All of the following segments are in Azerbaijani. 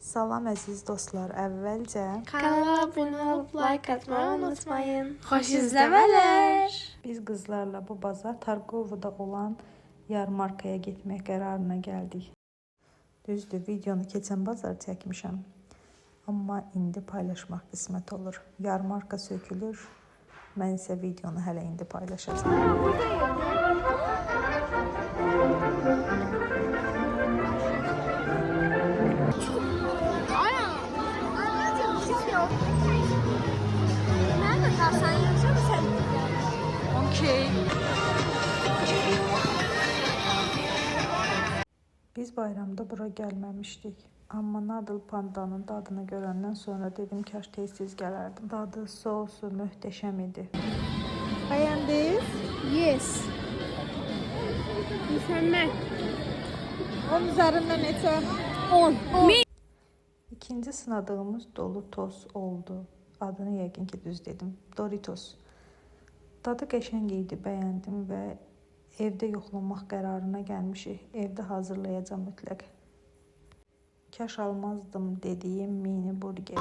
Salam əziz dostlar, əvvəlcə Kanala abunə olub like atmayı unutmayın. Xoş izləmələr. biz qızlarla bu bazar Targovoda olan yarmarkaya getmək qərarına gəldik. Düzdür, videonu keçən bazar çəkmişəm. Amma indi paylaşmaq qismət olur. Yarmarka sökülür. Mən isə videonu hələ indi paylaşacağam. Biz bayramda bura gəlməmişdik. Amma Nadal Pandanın dadını görəndən sonra dedim kaş tez-tez gələrdim. Dadı, sosu möhtəşəm idi. Bəyəndiniz? Yes. Mükemmel. 10 üzərindən neçə? 10. İkinci sınadığımız dolu toz oldu. Adını yəqin ki düz dedim. Doritos. Dadı qəşəng idi, bəyəndim və evdə yoxlamaq qərarına gəlmişik. Evdə hazırlayacağam mütləq. Kaş almazdım dediyim mini burger.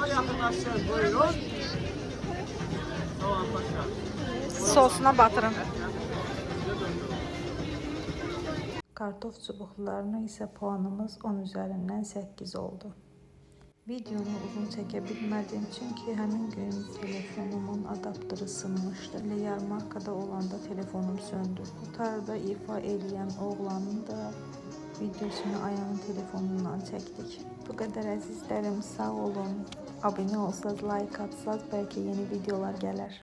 Sosuna batırın. Kartof çubuqlarına isə puanımız 10 üzərindən 8 oldu. Videonu uzun çəkə bilmədim çünki həmin gün telefonumun adaptörü sınmışdı. Yarmarkada olanda telefonum söndü. Qutarda ifa edən oğlanın da videosunu ayağın telefonundan çəkdik. Bu qədər əzizlərim, sağ olun. Abunə olsaz, like atsaz, bəlkə yeni videolar gələr.